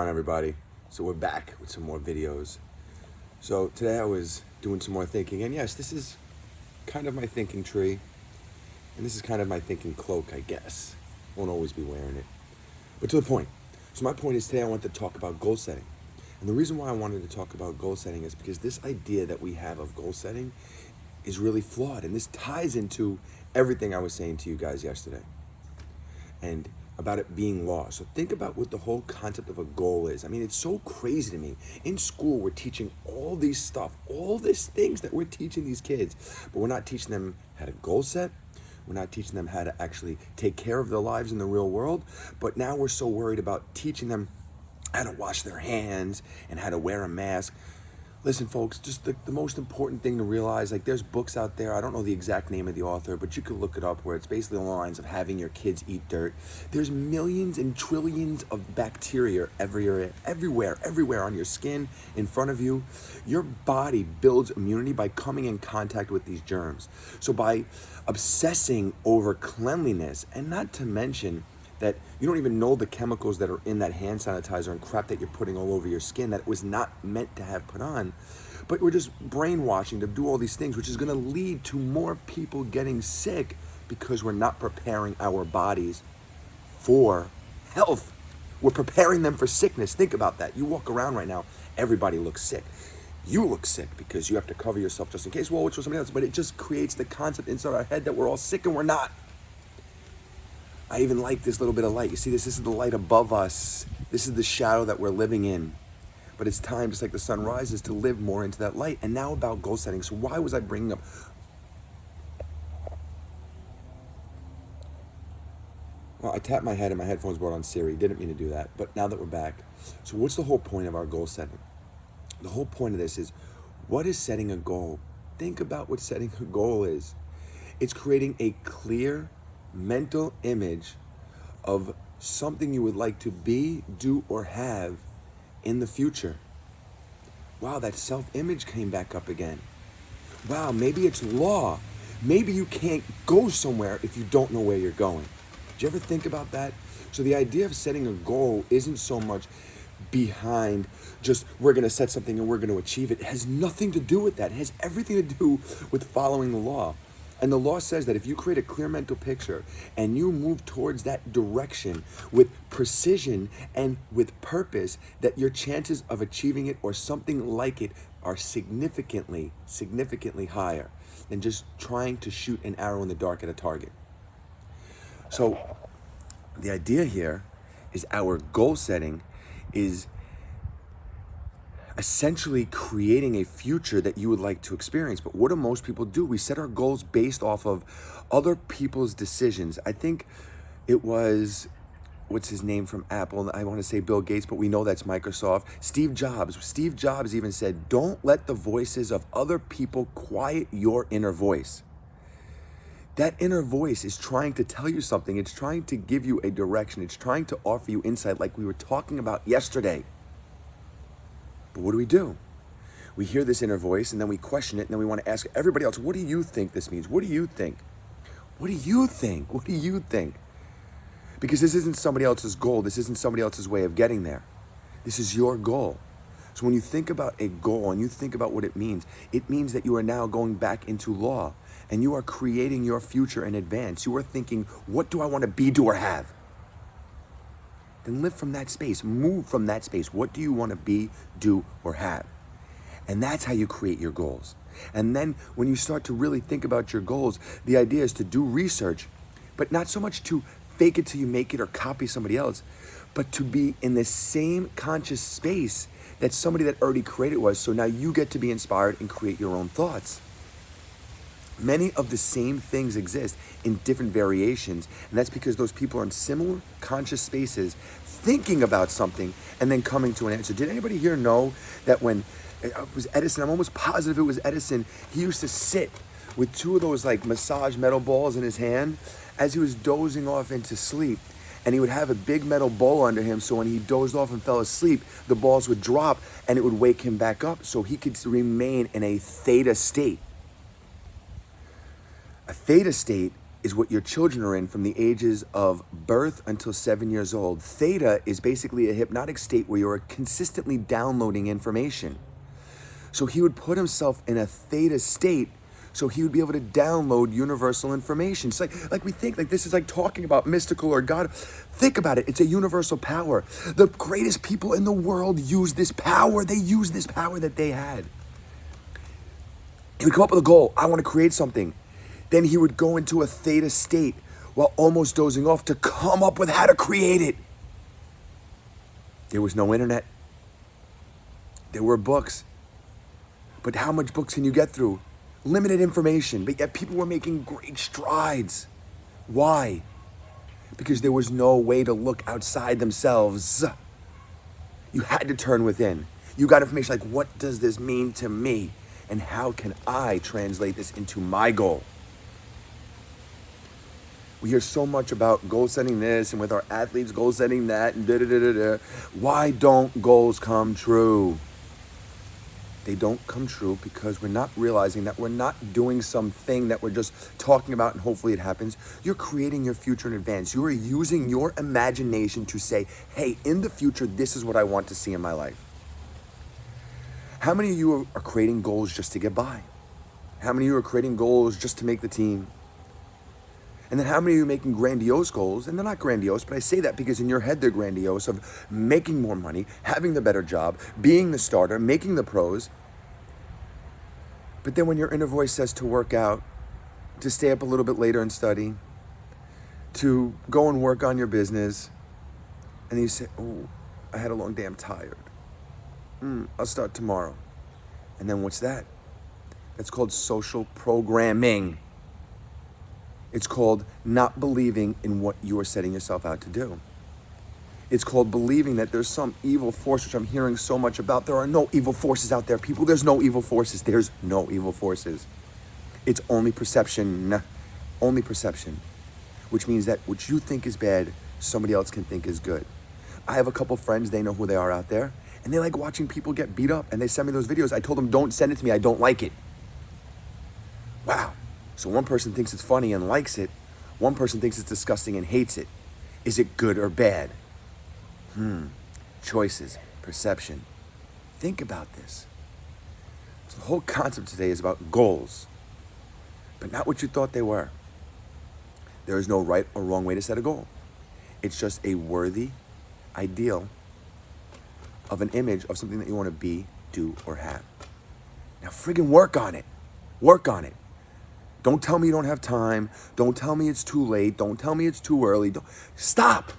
on, everybody? So we're back with some more videos. So today I was doing some more thinking, and yes, this is kind of my thinking tree, and this is kind of my thinking cloak, I guess. Won't always be wearing it. But to the point. So my point is today I want to talk about goal setting. And the reason why I wanted to talk about goal setting is because this idea that we have of goal setting is really flawed, and this ties into everything I was saying to you guys yesterday. And about it being law. So think about what the whole concept of a goal is. I mean, it's so crazy to me. In school, we're teaching all these stuff, all these things that we're teaching these kids, but we're not teaching them how to goal set. We're not teaching them how to actually take care of their lives in the real world. But now we're so worried about teaching them how to wash their hands and how to wear a mask. Listen, folks, just the most important thing to realize, like there's books out there, I don't know the exact name of the author, but you could look it up where it's basically along the lines of having your kids eat dirt. There's millions and trillions of bacteria everywhere on your skin, in front of you. Your body builds immunity by coming in contact with these germs. So by obsessing over cleanliness, and not to mention that you don't even know the chemicals that are in that hand sanitizer and crap that you're putting all over your skin that it was not meant to have put on. But we're just brainwashing to do all these things, which is going to lead to more people getting sick because we're not preparing our bodies for health. We're preparing them for sickness. Think about that. You walk around right now, everybody looks sick. You look sick because you have to cover yourself just in case, well, which was somebody else. But it just creates the concept inside our head that we're all sick and we're not. I even like this little bit of light. You see this is the light above us. This is the shadow that we're living in. But it's time, just like the sun rises, to live more into that light. And now about goal setting. So why was I bringing up... Well, I tapped my head and my headphones brought on Siri. Didn't mean to do that. But now that we're back. So what's the whole point of our goal setting? The whole point of this is, what is setting a goal? Think about what setting a goal is. It's creating a clear mental image of something you would like to be, do, or have in the future. Wow, that self-image came back up again. Wow, maybe it's law. Maybe you can't go somewhere if you don't know where you're going. Did you ever think about that? So the idea of setting a goal isn't so much behind just we're going to set something and we're going to achieve it. It has nothing to do with that. It has everything to do with following the law. And the law says that if you create a clear mental picture and you move towards that direction with precision and with purpose, that your chances of achieving it or something like it are significantly higher than just trying to shoot an arrow in the dark at a target. So the idea here is our goal setting is essentially creating a future that you would like to experience. But what do most people do? We set our goals based off of other people's decisions. I think it was, what's his name from Apple? I want to say Bill Gates, but we know that's Microsoft. Steve Jobs. Steve Jobs even said, don't let the voices of other people quiet your inner voice. That inner voice is trying to tell you something. It's trying to give you a direction. It's trying to offer you insight like we were talking about yesterday. But what do? We hear this inner voice and then we question it and then we want to ask everybody else, what do you think this means? What do you think? What do you think? What do you think? Because this isn't somebody else's goal. This isn't somebody else's way of getting there. This is your goal. So when you think about a goal and you think about what it means that you are now going back into law and you are creating your future in advance. You are thinking, what do I want to be, do, or have? Then live from that space, move from that space. What do you want to be, do, or have? And that's how you create your goals. And then when you start to really think about your goals, the idea is to do research, but not so much to fake it till you make it or copy somebody else, but to be in the same conscious space that somebody that already created was. So now you get to be inspired and create your own thoughts. Many of the same things exist in different variations, and that's because those people are in similar conscious spaces thinking about something and then coming to an answer. Did anybody here know that when it was Edison, I'm almost positive it was Edison, he used to sit with two of those like massage metal balls in his hand as he was dozing off into sleep, and he would have a big metal bowl under him, so when he dozed off and fell asleep, the balls would drop and it would wake him back up so he could remain in a theta state. A theta state is what your children are in from the ages of birth until 7 years old. Theta is basically a hypnotic state where you're consistently downloading information. So he would put himself in a theta state so he would be able to download universal information. It's like we think like this is like talking about mystical or God. Think about it. It's a universal power. The greatest people in the world use this power. They use this power that they had. He would come up with a goal. I want to create something. Then he would go into a theta state while almost dozing off to come up with how to create it. There was no internet. There were books. But how much books can you get through? Limited information, but yet people were making great strides. Why? Because there was no way to look outside themselves. You had to turn within. You got information like, what does this mean to me? And how can I translate this into my goal? We hear so much about goal setting this and with our athletes goal setting that and da-da-da-da-da. Why don't goals come true? They don't come true because we're not realizing that we're not doing something that we're just talking about and hopefully it happens. You're creating your future in advance. You are using your imagination to say, hey, in the future, this is what I want to see in my life. How many of you are creating goals just to get by? How many of you are creating goals just to make the team? And then how many of you are making grandiose goals? And they're not grandiose, but I say that because in your head they're grandiose of making more money, having the better job, being the starter, making the pros. But then when your inner voice says to work out, to stay up a little bit later and study, to go and work on your business, and you say, oh, I had a long day, I'm tired. I'll start tomorrow. And then what's that? That's called social programming. It's called not believing in what you are setting yourself out to do. It's called believing that there's some evil force, which I'm hearing so much about. There are no evil forces out there, people. There's no evil forces. There's no evil forces. It's only perception. Only perception. Which means that what you think is bad, somebody else can think is good. I have a couple friends, they know who they are out there, and they like watching people get beat up, and they send me those videos. I told them, don't send it to me, I don't like it. Wow. So one person thinks it's funny and likes it. One person thinks it's disgusting and hates it. Is it good or bad? Choices, perception. Think about this. So the whole concept today is about goals, but not what you thought they were. There is no right or wrong way to set a goal. It's just a worthy ideal of an image of something that you want to be, do, or have. Now friggin' work on it. Work on it. Don't tell me you don't have time. Don't tell me it's too late. Don't tell me it's too early. Stop.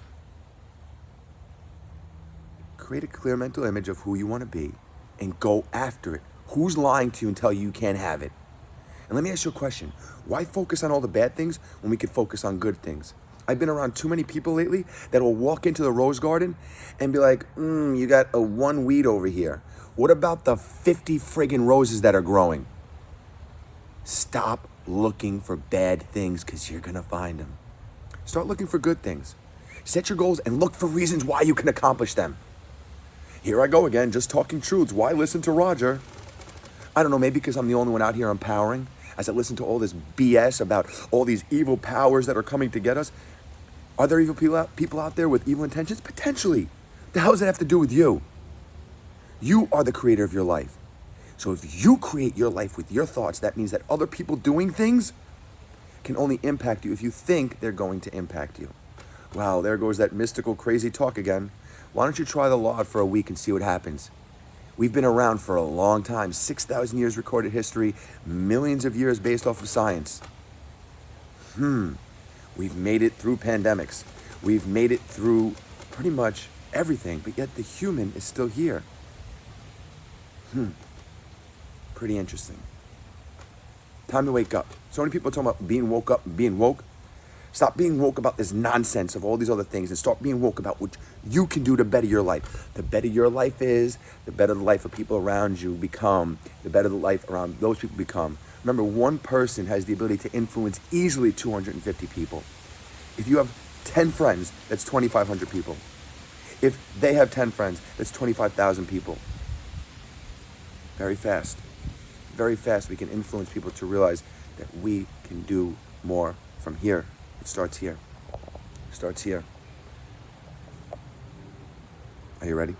Create a clear mental image of who you want to be and go after it. Who's lying to you and tell you you can't have it? And let me ask you a question. Why focus on all the bad things when we could focus on good things? I've been around too many people lately that will walk into the rose garden and be like, you got a one weed over here. What about the 50 friggin' roses that are growing? Stop looking for bad things because you're going to find them. Start looking for good things. Set your goals and look for reasons why you can accomplish them. Here I go again, just talking truths. Why listen to Roger? I don't know, maybe because I'm the only one out here empowering. As I listen to all this BS about all these evil powers that are coming to get us. Are there evil people out there with evil intentions? Potentially. The hell does that have to do with you? You are the creator of your life. So if you create your life with your thoughts, that means that other people doing things can only impact you if you think they're going to impact you. Wow, there goes that mystical, crazy talk again. Why don't you try the law for a week and see what happens? We've been around for a long time, 6,000 years recorded history, millions of years based off of science. We've made it through pandemics. We've made it through pretty much everything, but yet the human is still here. Pretty interesting. Time to wake up. So many people are talking about being woke up and being woke. Stop being woke about this nonsense of all these other things and start being woke about what you can do to better your life. The better your life is, the better the life of people around you become, the better the life around those people become. Remember, one person has the ability to influence easily 250 people. If you have 10 friends, that's 2,500 people. If they have 10 friends, that's 25,000 people. Very fast. Very fast we can influence people to realize that we can do more from here. It starts here. It starts here. Are you ready?